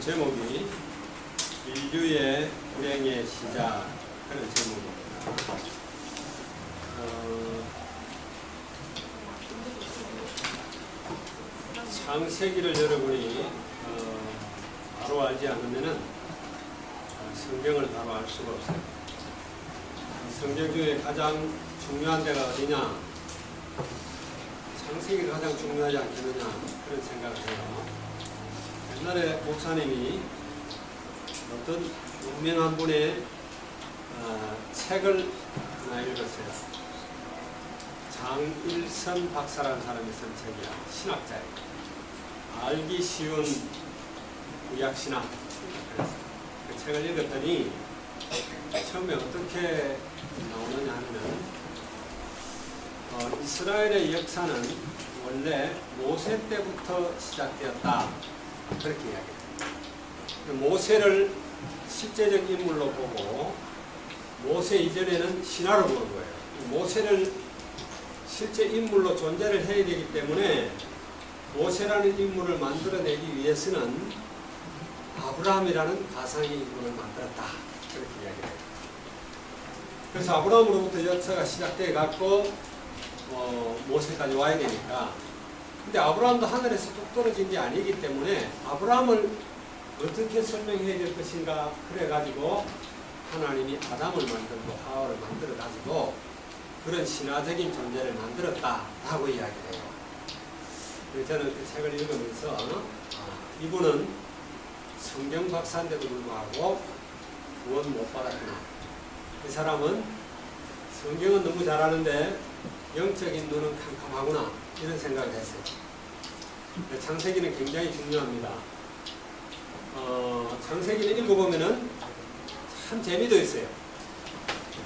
제목이 인류의 불행의 시작 하는 제목입니다. 창세기를 여러분이 바로 알지 않으면은 성경을 바로 알 수가 없어요. 성경 중에 가장 중요한 데가 어디냐? 창세기가 가장 중요하지 않겠느냐 그런 생각을 해요. 옛날에 목사님이 어떤 유명한 분의 책을 하나 읽었어요. 장일선 박사라는 사람이 쓴 책이야. 신학자예요. 알기 쉬운 구약신학. 그 책을 읽었더니 처음에 어떻게 나오느냐 하면 이스라엘의 역사는 원래 모세 때부터 시작되었다. 그렇게 이야기해요. 모세를 실제적 인물로 보고 모세 이전에는 신화로 보는 거예요. 모세를 실제 인물로 존재를 해야 되기 때문에 모세라는 인물을 만들어내기 위해서는 아브라함이라는 가상의 인물을 만들었다. 그렇게 이야기해요. 그래서 아브라함으로부터 역사가 시작돼 갖고 모세까지 와야 되니까, 근데 아브라함도 하늘에서 뚝 떨어진 게 아니기 때문에 아브라함을 어떻게 설명해야 될 것인가 그래가지고 하나님이 아담을 만들고 하와를 만들어가지고 그런 신화적인 존재를 만들었다라고 이야기를 해요. 저는 그 책을 읽으면서 이분은 성경 박사인데도 불구하고 구원 못 받았구나. 이 사람은 성경은 너무 잘하는데 영적인 눈은 캄캄하구나 이런 생각을 했어요. 창세기는 굉장히 중요합니다. 창세기를 읽어보면은 참 재미도 있어요.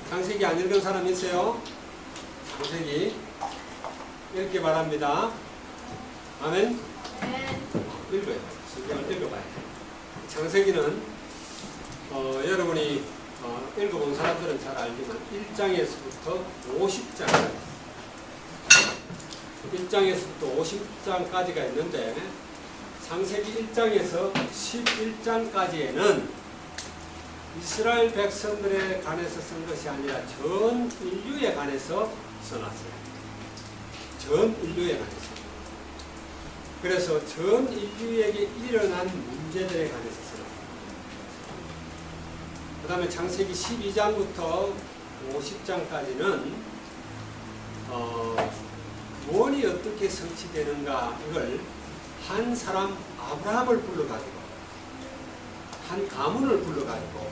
창세기 안 읽은 사람 있어요? 창세기 읽기 바랍니다. 아멘? 읽어요. 성경을 읽어봐야 돼요. 창세기는 여러분이 읽어본 사람들은 잘 알지만 1장에서부터 50장까지 1장에서부터 50장까지가 있는데 창세기 1장에서 11장까지에는 이스라엘 백성들에 관해서 쓴 것이 아니라 전 인류에 관해서 써놨어요. 전 인류에 관해서. 그래서 전 인류에게 일어난 문제들에 관해서 써놨어요. 그 다음에 창세기 12장부터 50장까지는 구원이 어떻게 성취되는가 이걸 한 사람 아브라함을 불러가지고 한 가문을 불러가지고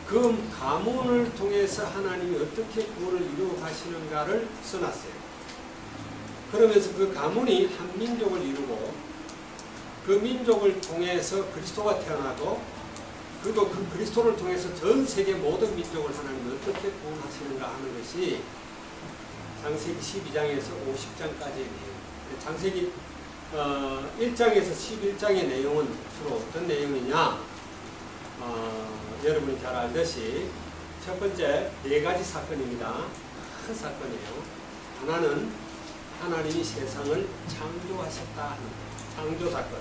그 가문을 통해서 하나님이 어떻게 구원을 이루어 가시는가를 써놨어요. 그러면서 그 가문이 한 민족을 이루고 그 민족을 통해서 그리스도가 태어나고 그리고 그 그리스도를 통해서 전 세계 모든 민족을 하나님이 어떻게 구원하시는가 하는 것이 창세기 12장에서 50장까지의 내용. 창세기 1장에서 11장의 내용은 주로 어떤 내용이냐? 여러분이 잘 알듯이 첫 번째 4가지 사건입니다. 큰 사건이에요. 하나는 하나님이 세상을 창조하셨다 하는 창조 사건.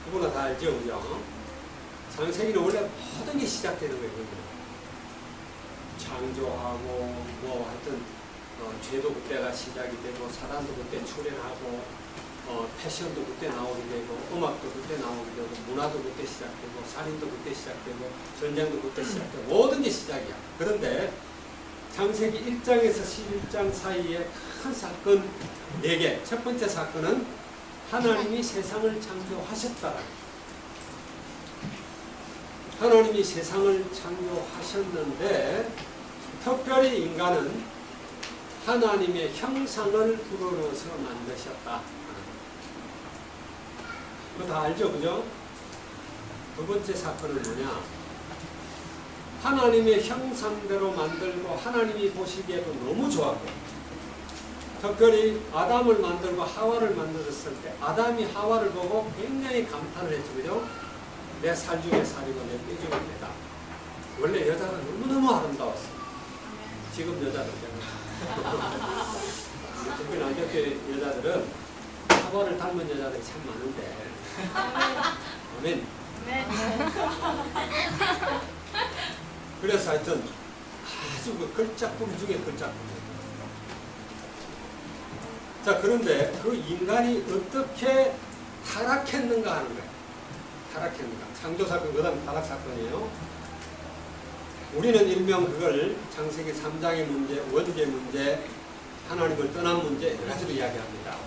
누구나 다 알죠, 그죠? 창세기는 원래 모든 게 시작되는 거예요. 창조하고 뭐 하여튼 죄도 그때가 시작이 되고 사단도 그때 출현하고 패션도 그때 나오게 되고 음악도 그때 나오게 되고 문화도 그때 시작되고 살인도 그때 시작되고 전쟁도 그때 시작되고 모든 게 시작이야. 그런데 창세기 1장에서 11장 사이에 큰 사건 4개. 첫 번째 사건은 하나님이 세상을 창조하셨다. 하나님이 세상을 창조하셨는데 특별히 인간은 하나님의 형상을 불어넣어서 만드셨다. 그거 다 알죠? 그죠? 두 번째 사건은 뭐냐? 하나님의 형상대로 만들고 하나님이 보시기에도 너무 좋았고 특별히 아담을 만들고 하와를 만들었을 때 아담이 하와를 보고 굉장히 감탄을 했죠. 그죠? 내 살 중에 살이고 내 뼈 중에 뼈다. 원래 여자가 너무너무 아름다웠어. 지금 여자들 특히 남자교 여자들은 사과를 닮은 여자들이 참 많은데. 아멘. 네. 그래서 하여튼 아주 그 걸작품 중에 걸작품이에요. 자, 그런데 그 인간이 어떻게 타락했는가 하는 거예요. 타락했는가. 창조사건, 그 다음에 타락사건이에요. 우리는 일명 그걸 창세기 3장의 문제, 원죄 문제, 하나님을 떠난 문제 여러 가지로 이야기합니다.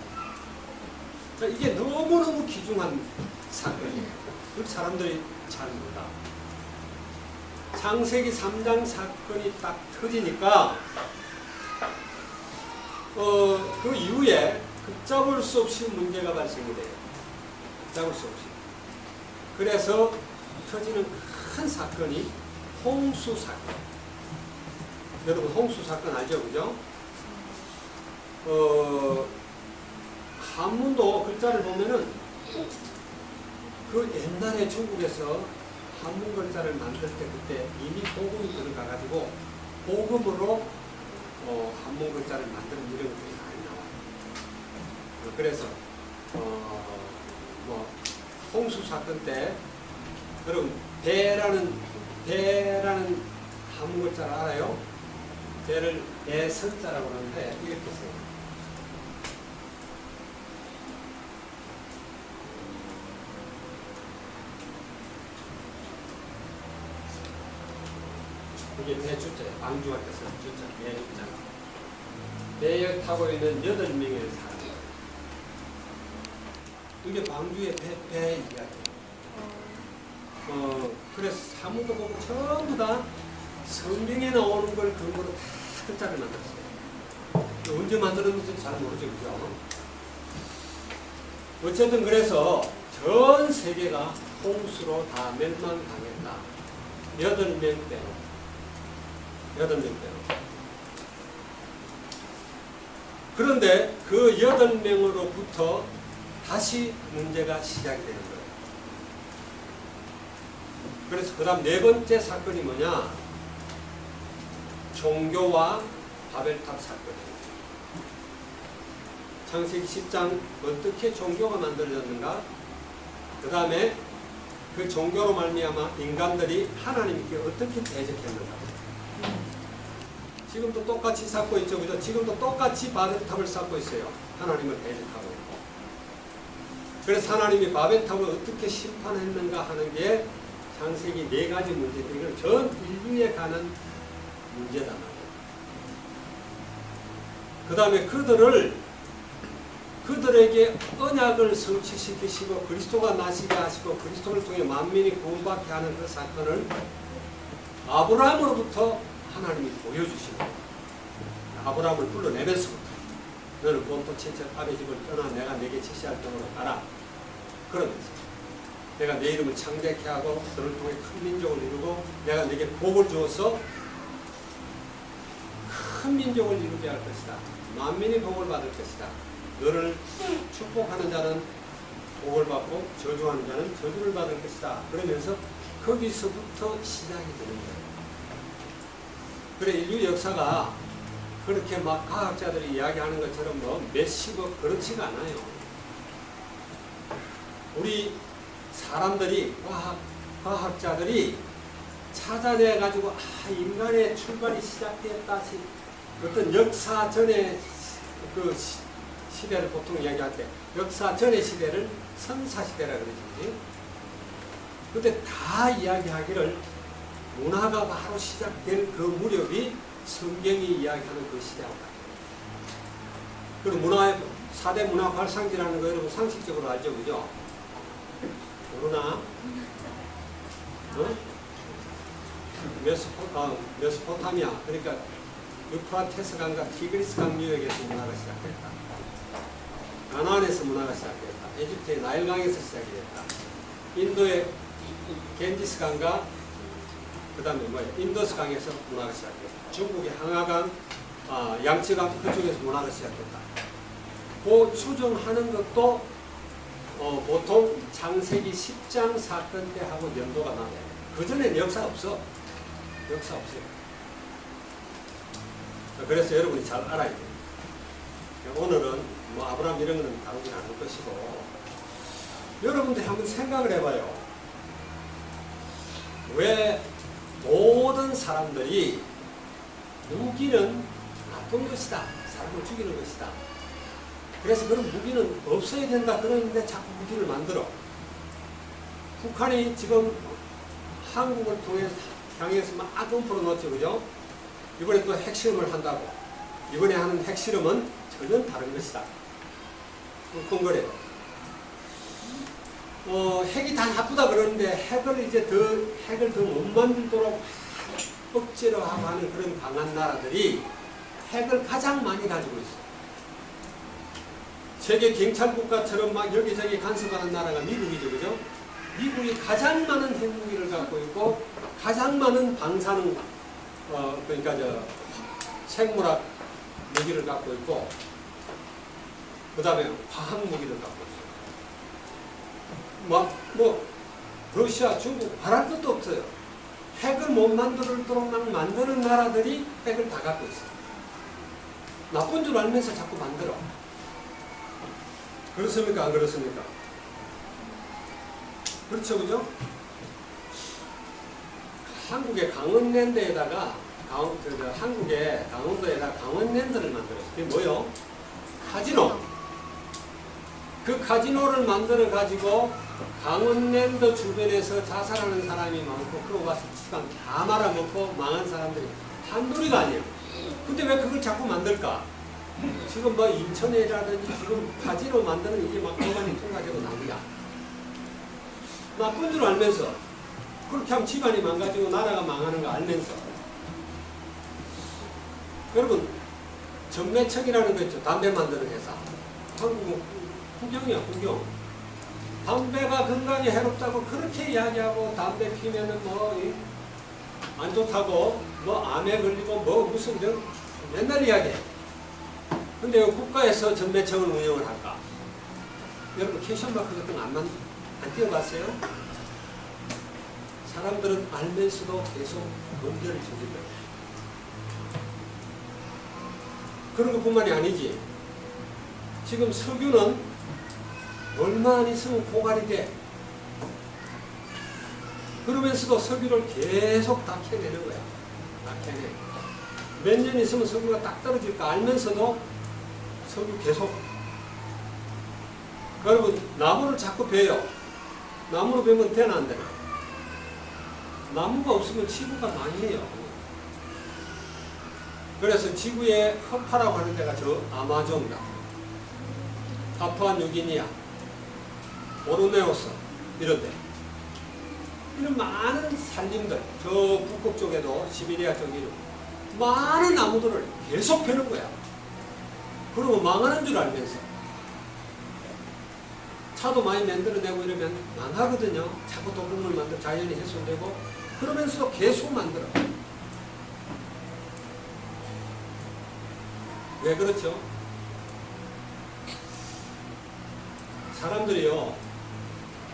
자, 이게 너무너무 귀중한 사건이에요. 그 사람들이 잘 몰라. 창세기 3장 사건이 딱 터지니까 그 이후에 걷잡을 수 없이 문제가 발생이 돼요. 걷잡을 수 없이. 그래서 터지는 큰 사건이 홍수 사건. 여러분 홍수 사건 알죠? 그죠? 한문도 글자를 보면은 그 옛날에 중국에서 한문 글자를 만들 때 그때 이미 복음이 들어가가지고 복음으로 한문 글자를 만드는 이런 것들이 많이 나와요. 그래서 뭐 홍수 사건 때 여러분 배라는 한문 글자를 알아요? 배를 배선자라고 하는데 이렇게 써요. 이게 배주자예요. 방주할 때 쓰는 주자, 배주자. 배에 타고 있는 8명의 사람. 이게 방주의 배 이야기예요. 그래서 사무도 보고 전부 다 성경에 나오는 걸 근거로 다 글자를 만들었어요. 언제 만들었는지 잘 모르죠, 그죠? 어쨌든 그래서 전 세계가 홍수로 다 멸망당했다. 8명대로. 8명대로. 그런데 그 8명으로부터 다시 문제가 시작이 되는 거예요. 그래서 그 다음 4번째 사건이 뭐냐? 종교와 바벨탑 사건이에요. 창세기 10장 어떻게 종교가 만들어졌는가? 그 다음에 그 종교로 말미암아 인간들이 하나님께 어떻게 대적했는가? 지금도 똑같이 쌓고 있죠, 그죠? 지금도 똑같이 바벨탑을 쌓고 있어요. 하나님을 대적하고 있고. 그래서 하나님이 바벨탑을 어떻게 심판했는가 하는 게 창세기 4가지 문제들은 전 인류에 관한 문제다 말이에요. 그 다음에 그들에게 언약을 성취시키시고 그리스도가 나시게 하시고 그리스도를 통해 만민이 구원받게 하는 그 사건을 아브라함으로부터 하나님이 보여주시고 아브라함을 불러내면서부터 너는 본토 친척 아비 집을 떠나 내가 내게 지시할 땅으로 가라. 그러면서 내가 내 이름을 창대케 하고 너를 통해 큰 민족을 이루고 내가 내게 복을 주어서 큰 민족을 이루게 할 것이다. 만민이 복을 받을 것이다. 너를 축복하는 자는 복을 받고 저주하는 자는 저주를 받을 것이다. 그러면서 거기서부터 시작이 되는 거예요. 그래 인류 역사가 그렇게 막 과학자들이 이야기하는 것처럼 뭐 몇십억 그렇지가 않아요. 우리 사람들이 과학자들이 찾아내가지고 인간의 출발이 시작되었다. 어떤 역사 전의 그 시대를 보통 이야기할 때 역사 전의 시대를 선사시대라 그러지. 근데 다 이야기하기를 문화가 바로 시작된 그 무렵이 성경이 이야기하는 그 시대하고 같아요. 그리고 문화의 4대 문화 발상지라는 거 여러분 상식적으로 알죠, 그죠? 모르나? 메소포타미아, 그러니까 유프라테스 강과 티그리스 강 유역에서 문화가 시작됐다. 가나안에서 문화가 시작됐다. 에집트의 나일강에서 시작이 됐다. 인도의 겐지스 강과 그 다음에 인더스 강에서 문화가 시작됐다. 중국의 항하강, 양쯔강 그쪽에서 문화가 시작됐다. 그 추정하는 것도 보통 창세기 10장 사건 때 하고 연도가 나와요. 그 전에는 역사 없어. 역사 없어요. 그래서 여러분이 잘 알아야 돼요. 오늘은 뭐 아브라함 이런 거는 다루진 않을 것이고, 여러분들이 한번 생각을 해봐요. 왜 모든 사람들이 무기는 나쁜 것이다, 사람을 죽이는 것이다, 그래서 그런 무기는 없어야 된다 그러는데 자꾸 무기를 만들어. 북한이 지금 한국을 향해서 막 음포로 넣었죠, 그죠? 이번에 또 핵실험을 한다고. 이번에 하는 핵실험은 전혀 다른 것이다. 끙끙거려요. 핵이 다 나쁘다 그러는데 핵을 더 못 만들도록 억지로 하고 하는 그런 강한 나라들이 핵을 가장 많이 가지고 있어요. 세계 경찰 국가처럼 막 여기저기 간섭하는 나라가 미국이죠, 그죠? 미국이 가장 많은 핵무기를 갖고 있고, 가장 많은 방사능, 그러니까 생물학 무기를 갖고 있고, 그 다음에 화학 무기를 갖고 있어요. 러시아, 중국 말할 것도 없어요. 핵을 못 만들도록 만드는 나라들이 핵을 다 갖고 있어요. 나쁜 줄 알면서 자꾸 만들어. 그렇습니까? 안 그렇습니까? 그렇죠, 그죠? 한국의 강원랜드에다가, 한국의 강원도에다가 강원랜드를 만들었어요. 그게 뭐요? 카지노. 그 카지노를 만들어 가지고 강원랜드 주변에서 자살하는 사람이 많고, 그러고 가서 시간 다 말아먹고 망한 사람들이 한둘이가 아니에요. 근데 왜 그걸 자꾸 만들까? 지금 뭐 인천이라든지 지금 카지노 만드는 이게 막 공간이 통과되고 난리야. 나쁜 줄 알면서, 그렇게 하면 집안이 망가지고 나라가 망하는 거 알면서. 여러분, 전매청이라는 거 있죠. 담배 만드는 회사. 한국은 구경이야, 구경. 담배가 건강에 해롭다고 그렇게 이야기하고, 담배 피면은 안 좋다고, 암에 걸리고, 무슨 맨날 이야기해. 근데 국가에서 전매청을 운영을 할까? 여러분, 캐션마크 같은 거 안 띄워봤어요? 사람들은 알면서도 계속 범죄를 저질러요. 그런 것뿐만이 아니지. 지금 석유는 얼마 안 있으면 고갈이 돼. 그러면서도 석유를 계속 다 캐내는 거야. 다 캐내. 몇 년 있으면 석유가 딱 떨어질 거 알면서도 석유 계속. 여러분, 나무를 자꾸 베요. 나무로 베면 되나 안 되나? 나무가 없으면 지구가 망해요. 그래서 지구의 허파라고 하는 데가 저 아마존강, 파푸아뉴기니아, 보르네오스 이런 데. 이런 많은 산림들, 저 북극 쪽에도 시베리아 쪽에도 많은 나무들을 계속 베는 거야. 그러면 망하는 줄 알면서. 차도 많이 만들어내고 이러면 망하거든요. 자꾸 독극물 만들어 자연이 훼손되고, 그러면서도 계속 만들어. 왜 그렇죠? 사람들이요,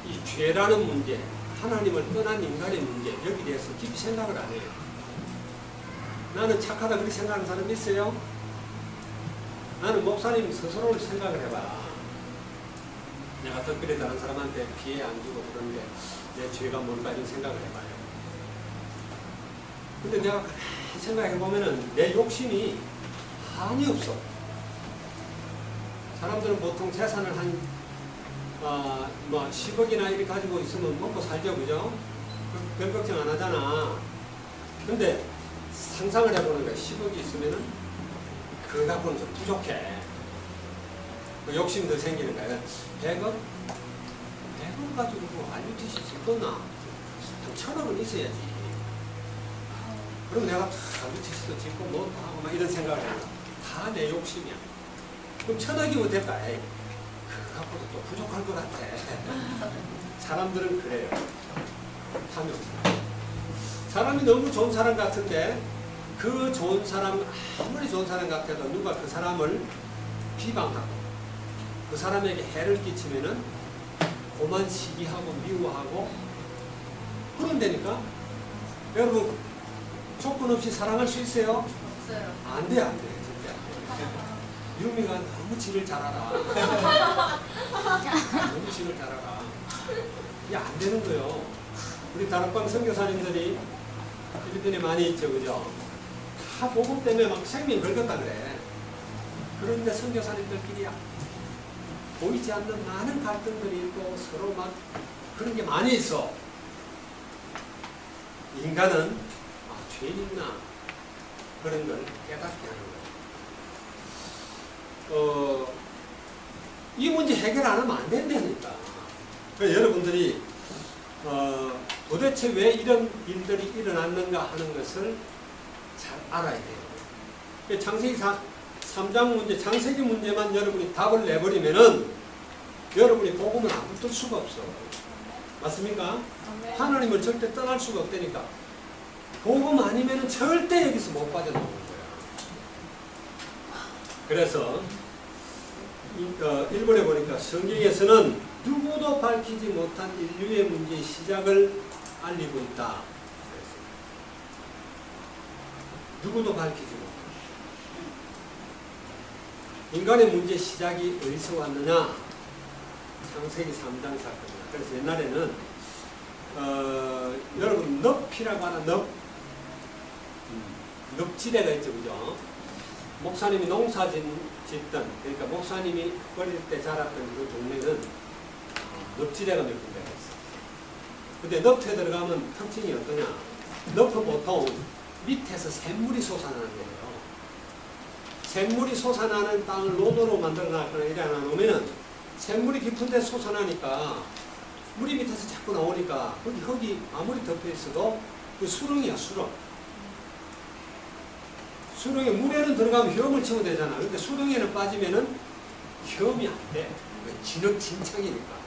이 죄라는 문제, 하나님을 떠난 인간의 문제, 여기 대해서 깊이 생각을 안 해요. 나는 착하다 그렇게 생각하는 사람이 있어요? 나는 목사님 스스로를 생각을 해봐. 내가 특별히 다른 사람한테 피해 안 주고 그러는데 내 죄가 뭔가 이런 생각을 해봐요. 근데 내가 생각해보면은 내 욕심이 한이 없어. 사람들은 보통 재산을 한 10억이나 이렇게 가지고 있으면 먹고 살죠, 그죠? 별 걱정 안 하잖아. 근데 상상을 해보는 거야. 10억이 있으면은 그거 갖고는 좀 부족해. 욕심도 생기는 거야. 100억? 100억 가지고 RUTC 쓸 거나? 한 1000억은 있어야지. 그럼 내가 RUTC도 짓고 뭐 하고 막 이런 생각을 해요. 다 내 욕심이야. 그럼 1000억이면 될까? 에이, 그거 갖고도 또 부족할 것 같아. 사람들은 그래요. 탐욕. 사람이 너무 좋은 사람 같은데, 그 좋은 사람, 아무리 좋은 사람 같아도 누가 그 사람을 비방하고 그 사람에게 해를 끼치면은 고만 시기하고 미워하고 그런다니까. 여러분, 조건 없이 사랑할 수 있어요? 없어요. 안 돼, 안 돼. 진짜. 유미가 너무 지를 잘 알아. 너무 지를 잘 알아. 이게 안 되는 거예요. 우리 다락방 선교사님들이 필리핀에 많이 있죠, 그죠? 다 복음 때문에 막 생명 걸겠다 그래. 그런데 선교사님들끼리 보이지 않는 많은 갈등들이 있고 서로 막 그런 게 많이 있어. 인간은 죄인이구나 그런 걸 깨닫게 하는 거예요. 이 문제 해결 안 하면 안 된다니까. 그래서 여러분들이 도대체 왜 이런 일들이 일어났는가 하는 것을 잘 알아야 돼요. 창세기 3장 문제, 창세기 문제만 여러분이 답을 내버리면은 여러분이 복음을 안 붙을 수가 없어. 맞습니까? 하나님을 절대 떠날 수가 없다니까. 복음 아니면은 절대 여기서 못 빠져나오는 거야. 그래서 1번에 보니까 성경에서는 누구도 밝히지 못한 인류의 문제의 시작을 알리고 있다. 누구도 밝히지 못한. 인간의 문제의 시작이 어디서 왔느냐? 창세기 3장 사건이야. 그래서 옛날에는 여러분 넙이라고 하나 넙지대가 있죠, 그죠? 목사님이 농사 짓던, 그러니까 목사님이 어릴 때 자랐던 그 동네는 넙지대가 몇 군데가 있어. 근데 넙에 들어가면 특징이 어떠냐? 넙은 보통 밑에서 샘물이 솟아나는 거예요. 샘물이 솟아나는 땅을 논으로 만들어 놨거나 이래 놓으면은 샘물이 깊은 데 솟아나니까 물이 밑에서 자꾸 나오니까 거기 아무리 덮여 있어도 그 수렁이야, 수렁. 수렁에 물에는 들어가면 헤엄을 치면 되잖아. 근데 수렁에는 빠지면은 헤엄이 안 돼. 진흙진창이니까.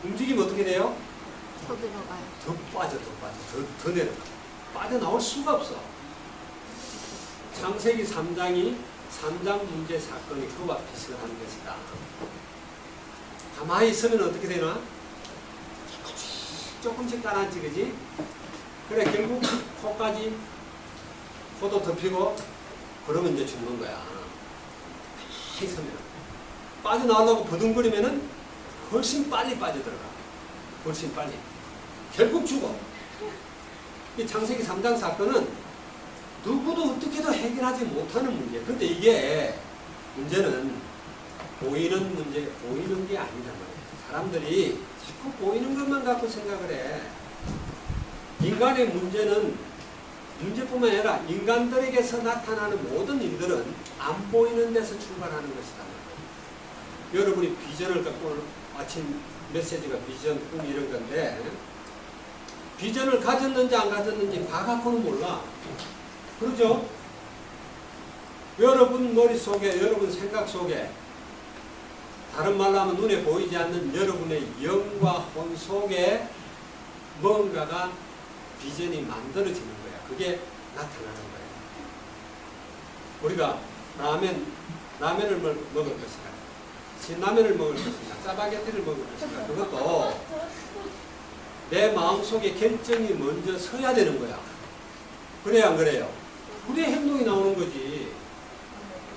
움직이면 어떻게 돼요? 더 들어가요. 더 빠져, 더 내려가. 빠져나올 수가 없어. 창세기 3장이 3장 문제 사건이 그와 비슷한 것이다. 가만히 있으면 어떻게 되나? 조금씩 가라앉지, 그지? 그래, 결국 코까지, 코도 덮이고, 그러면 이제 죽는 거야. 가만히 있으면. 빠져나오려고 버둥거리면은 훨씬 빨리 빠져들어가. 훨씬 빨리. 결국 죽어. 이 창세기 3장 사건은 누구도 어떻게도 해결하지 못하는 문제. 근데 이게 문제는 보이는 문제, 보이는 게 아니란 말이에요. 사람들이 자꾸 보이는 것만 갖고 생각을 해. 인간의 문제는 문제뿐만 아니라 인간들에게서 나타나는 모든 일들은 안 보이는 데서 출발하는 것이다. 여러분이 비전을 갖고 오늘 아침 메시지가 비전, 꿈 이런 건데 비전을 가졌는지 안 가졌는지 다 갖고는 몰라. 그러죠? 여러분 머릿속에, 여러분 생각 속에, 다른 말로 하면 눈에 보이지 않는 여러분의 영과 혼 속에 뭔가가 비전이 만들어지는 거야. 그게 나타나는 거예요. 우리가 라면을 먹을 것인가, 신라면을 먹을 것인가, 짜파게티를 먹을 것인가, 그것도 내 마음속에 결정이 먼저 서야 되는 거야. 그래야 안 그래요? 그래야 행동이 나오는 거지.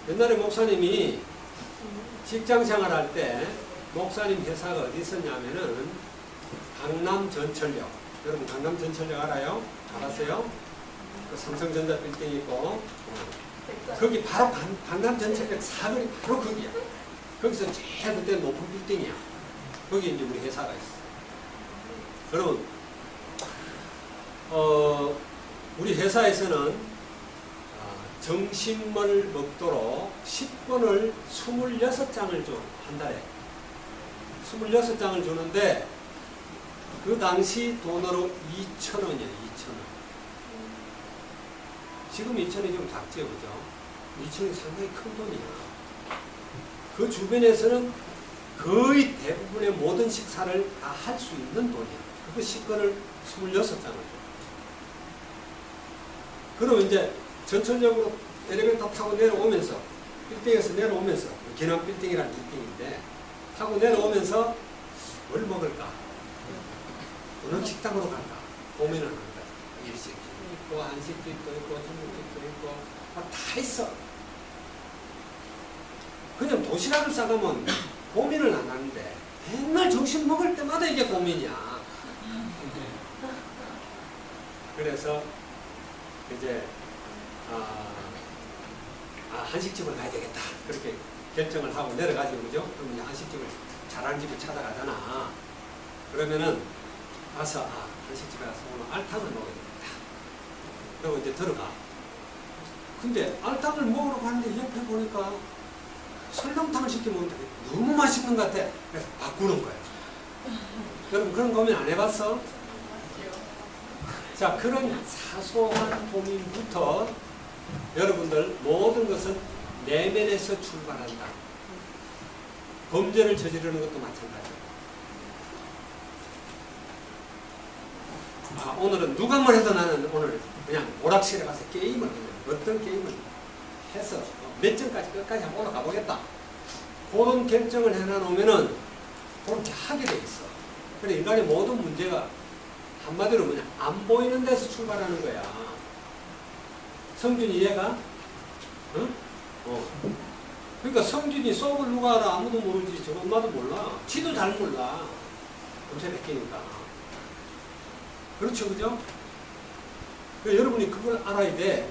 옛날에 목사님이 직장생활 할 때 목사님 회사가 어디 있었냐면은 강남전철역. 여러분 강남전철역 알아요? 알았어요? 그 삼성전자 빌딩 있고 거기 바로 강남전철역 사거리 바로 거기야. 거기서 제일 그때 높은 빌딩이야. 거기 이제 우리 회사가 있어. 여러분 우리 회사에서는 점심을 먹도록 식권을 26장을 줘. 한 달에 26장을 주는데 그 당시 돈으로 2,000원이에요. 2,000원. 지금 2,000원이 좀 작죠, 그죠? 2,000원이 상당히 큰 돈이야. 그 주변에서는 거의 대부분의 모든 식사를 다 할 수 있는 돈이야. 그 식권을 26장을 줘. 그럼 이제 전철역으로 엘리베이터 타고 내려오면서, 빌딩에서 내려오면서, 기남 빌딩이라는 빌딩인데, 타고 내려오면서 뭘 먹을까? 어느 식당으로 갈까? 고민을 하는 거야. 일식집도 있고, 한식집도 있고, 중국집도 있고, 다 있어. 도시락을 싸가면 고민을 안 하는데 맨날 점심 먹을 때마다 이게 고민이야. 그래서 이제 한식집을 가야 되겠다 그렇게 결정을 하고 내려가지고, 그죠? 그럼 이제 한식집을 잘하는 집을 찾아가잖아. 그러면은 가서 한식집에 가서 오늘 알탕을 먹어야 되겠다. 그리고 이제 들어가. 근데 알탕을 먹으러 가는데 옆에 보니까 설렁탕을 시켜먹는데 너무 맛있는 것 같아. 그래서 바꾸는 거야. 여러분 그런 고민 안 해봤어? 자, 그런 사소한 고민부터 여러분들 모든 것은 내면에서 출발한다. 범죄를 저지르는 것도 마찬가지예요. 오늘은 누가 뭘 해도 나는 오늘 그냥 오락실에 가서 게임을 그냥 어떤 게임을 해서 몇 점까지 끝까지 한번 올라가 보겠다. 그런 결정을 해놔놓으면은 그렇게 하게 돼 있어. 그래, 인간의 모든 문제가 한마디로 뭐냐, 안 보이는 데서 출발하는 거야. 성준이 이해가? 응? 그러니까 성준이 속을 누가 알아? 아무도 모르지. 저 엄마도 몰라. 지도 잘 몰라. 검색 베끼니까. 그렇죠, 그죠? 그러니까 여러분이 그걸 알아야 돼.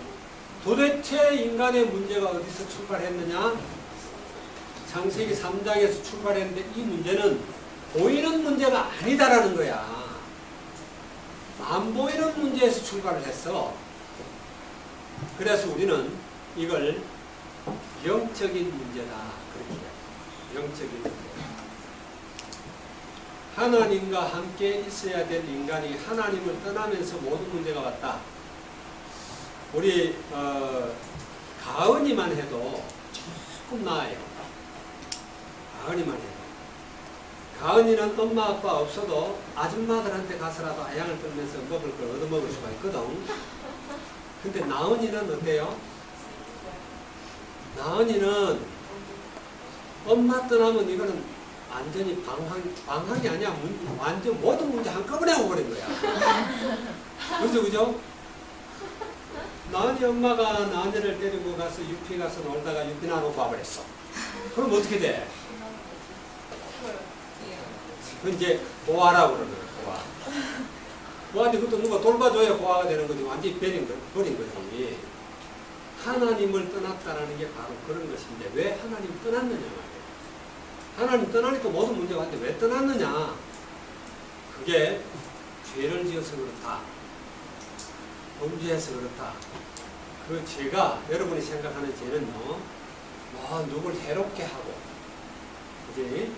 도대체 인간의 문제가 어디서 출발했느냐? 창세기 3장에서 출발했는데 이 문제는 보이는 문제가 아니다라는 거야. 안 보이는 문제에서 출발을 했어. 그래서 우리는 이걸 영적인 문제다. 그렇게 해요. 영적인 문제. 하나님과 함께 있어야 될 인간이 하나님을 떠나면서 모든 문제가 왔다. 우리 가은이만 해도 조금 나아요. 가은이만 해도. 가은이는 엄마 아빠 없어도 아줌마들한테 가서라도 아양을 떨면서 먹을 걸 얻어먹을 수가 있거든. 근데 나은이는 어때요? 나은이는 엄마 떠나면 이거는 완전히 방황이 아니야. 완전 모든 문제 한꺼번에 오버린 거야. 그죠? 나은이 엄마가 나은이를 데리고 가서 유피 가서 놀다가 유피 나누고 와버렸어. 그럼 어떻게 돼? 그 이제 고아라고 그러는 거야. 고아. 고아인데 그것도 누가 돌봐줘야 고아가 되는 거지. 완전히 버린 거지. 하나님을 떠났다라는 게 바로 그런 것인데 왜 하나님 떠났느냐 말이에요. 하나님 떠나니까 모든 문제가 왔는데 왜 떠났느냐? 그게 죄를 지어서 그렇다. 범죄해서 그렇다. 그 죄가 여러분이 생각하는 죄는요, 누굴 해롭게 하고, 그지?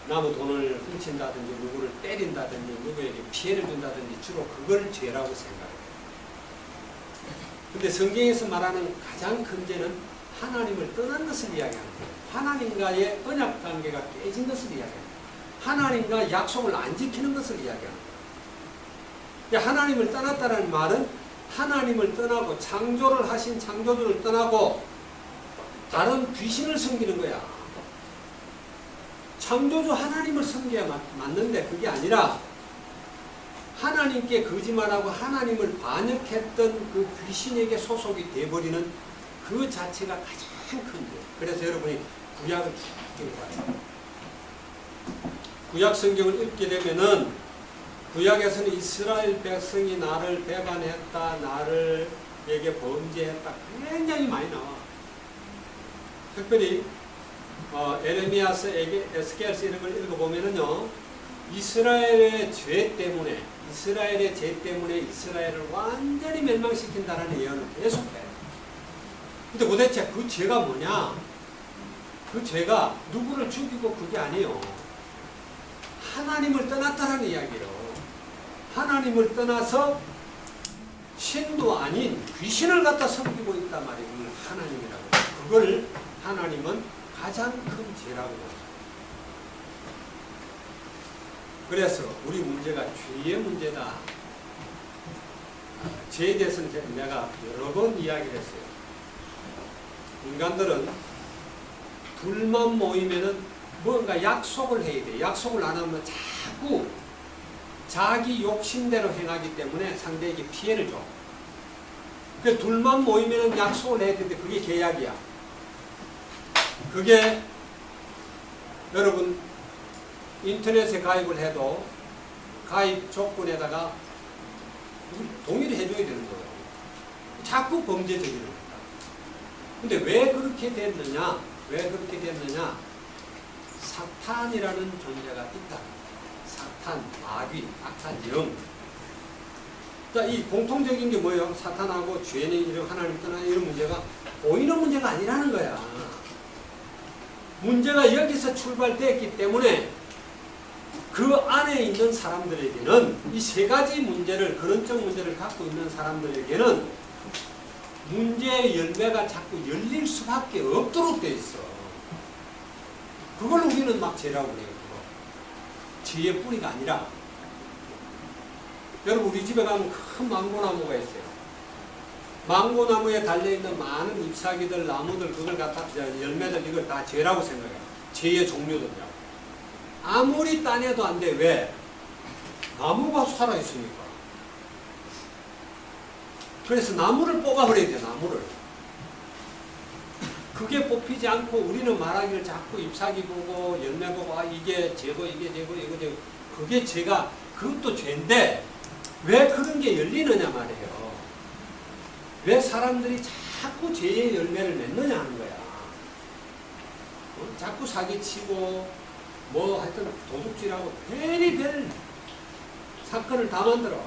남의 돈을 훔친다든지, 누구를 때린다든지, 누구에게 피해를 준다든지, 주로 그걸 죄라고 생각해요. 근데 성경에서 말하는 가장 큰 죄는 하나님을 떠난 것을 이야기하는 거예요. 하나님과의 언약 관계가 깨진 것을 이야기해요. 하나님과 약속을 안 지키는 것을 이야기하는 거예요. 하나님을 떠났다는 말은 하나님을 떠나고 창조를 하신 창조주를 떠나고 다른 귀신을 섬기는 거야. 창조주 하나님을 섬겨야 맞는데 그게 아니라 하나님께 거짓말하고 하나님을 반역했던 그 귀신에게 소속이 돼버리는 그 자체가 가장 큰 거예요. 그래서 여러분이 구약을 쭉 읽어봐요. 구약 성경을 읽게 되면은 구약에서는 이스라엘 백성이 나를 배반했다, 나를에게 범죄했다 굉장히 많이 나와. 특별히 에레미야서, 에스겔서 이런 걸 읽어보면은요, 이스라엘의 죄 때문에 이스라엘을 완전히 멸망시킨다는 예언을 계속해요. 근데 도대체 그 죄가 뭐냐? 그 죄가 누구를 죽이고 그게 아니에요. 하나님을 떠났다는 이야기예요. 하나님을 떠나서 신도 아닌 귀신을 갖다 섬기고 있단 말이에요. 그걸 하나님이라고. 그걸 하나님은 가장 큰 죄라고 합니다. 그래서 우리 문제가 죄의 문제다. 죄에 대해서는 내가 여러 번 이야기를 했어요. 인간들은 둘만 모이면은 뭔가 약속을 해야 돼. 약속을 안 하면 자꾸 자기 욕심대로 행하기 때문에 상대에게 피해를 줘. 그 둘만 모이면은 약속을 해야 되는데 그게 계약이야. 그게 여러분 인터넷에 가입을 해도 가입 조건에다가 동의를 해줘야 되는 거예요. 자꾸 범죄적인 겁니다. 근데 왜 그렇게 됐느냐? 왜 그렇게 됐느냐? 사탄이라는 존재가 있다. 사탄, 마귀, 악한 영. 자, 이 공통적인 게 뭐예요? 사탄하고 죄인, 이런 하나님 떠나 이런 문제가 보이는 문제가 아니라는 거야. 문제가 여기서 출발됐기 때문에 그 안에 있는 사람들에게는 이 세 가지 문제를, 근원적 문제를 갖고 있는 사람들에게는 문제의 열매가 자꾸 열릴 수밖에 없도록 돼 있어. 그걸 우리는 막 죄라고 그래요. 죄의 뿌리가 아니라. 여러분 우리 집에 가면 큰 망고나무가 있어요. 망고나무에 달려있는 많은 잎사귀들, 나무들 그걸 갖다 열매들 이걸 다 죄라고 생각해요. 죄의 종류들이라고. 아무리 따내도 안 돼. 왜? 나무가 살아있으니까. 그래서 나무를 뽑아버려야 돼. 나무를. 그게 뽑히지 않고 우리는 말하기를 자꾸 잎사귀 보고 열매 보고 이게 죄고 이게 죄고 이거 죄고 그게 죄가 그것도 죄인데 왜 그런 게 열리느냐 말이에요. 왜 사람들이 자꾸 죄의 열매를 맺느냐 하는 거야. 자꾸 사기치고 뭐 하여튼 도둑질하고 별의별 사건을 다 만들어.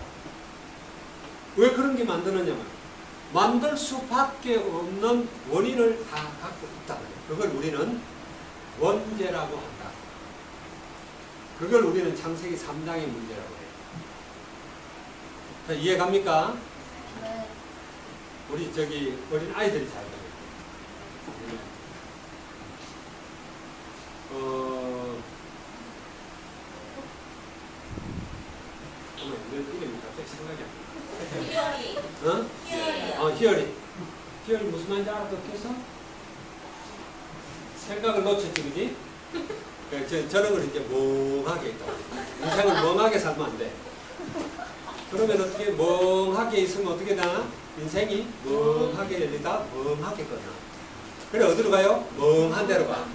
왜 그런 게 만드느냐 말이야. 만들 수밖에 없는 원인을 다 갖고 있다 말이야. 그걸 우리는 원죄라고 한다. 그걸 우리는 창세기 3장의 문제라고 해요. 자, 이해 갑니까? 네. 우리 저기 어린 아이들이 잘 돼요. 내 이름이 갑자기 생각이 안 나. 희열이. 어? 희열이요. 희열이. 희열이 무슨 말인지 알아듣겠어? 생각을 놓쳤지, 그지? 저런 걸 이제 멍하게 있다고. 인생을 멍하게 살면 안 돼. 그러면 어떻게 멍하게 있으면 어떻게 되나? 인생이 멍하게 열리다 멍하게 끝나. 그래 어디로 가요? 멍한 데로 가.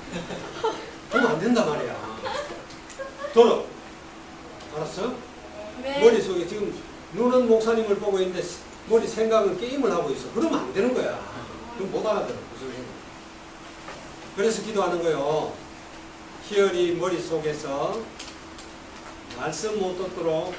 그러면 안 된단 말이야. 돌아. 알았어? 네. 머릿속에 지금 눈은 목사님을 보고 있는데 머리 생각은 게임을 하고 있어. 그러면 안 되는 거야. 그럼 못 알아들어. 무슨 생각. 그래서 기도하는 거예요. 희열이 머릿속에서 말씀 못 듣도록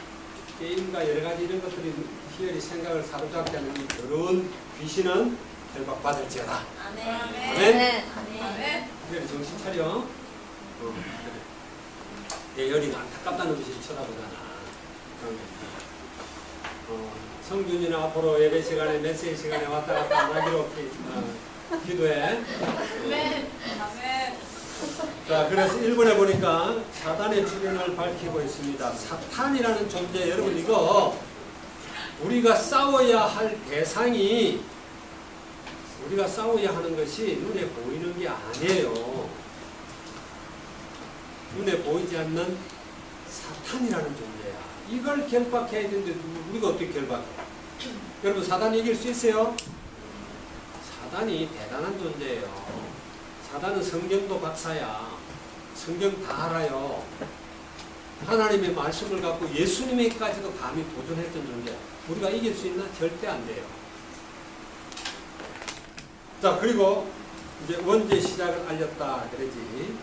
게임과 여러 가지 이런 것들이 희열이 생각을 사로잡게 하는 이 더러운 귀신은 결박받을지어다. 아멘. 아멘. 아멘. 희열이 정신 차려. 예열이가 안타깝다는 듯이 쳐다보잖아. 성준이는 앞으로 예배 시간에 메시지 시간에 왔다 갔다 안 하기로 기도해. 아멘. 자, 그래서 1번에 보니까 사단의 출현을 밝히고 있습니다. 사탄이라는 존재, 여러분 이거 우리가 싸워야 할 대상이 우리가 싸워야 하는 것이 눈에 보이는 게 아니에요. 눈에 보이지 않는 사탄이라는 존재야. 이걸 결박해야 되는데 우리가 어떻게 결박해? 여러분 사단 이길 수 있어요? 사단이 대단한 존재예요. 사단은 성경도 박사야. 성경 다 알아요. 하나님의 말씀을 갖고 예수님에게까지도 감히 도전했던 존재. 우리가 이길 수 있나? 절대 안 돼요. 자, 그리고 이제 원죄 시작을 알렸다 그러지.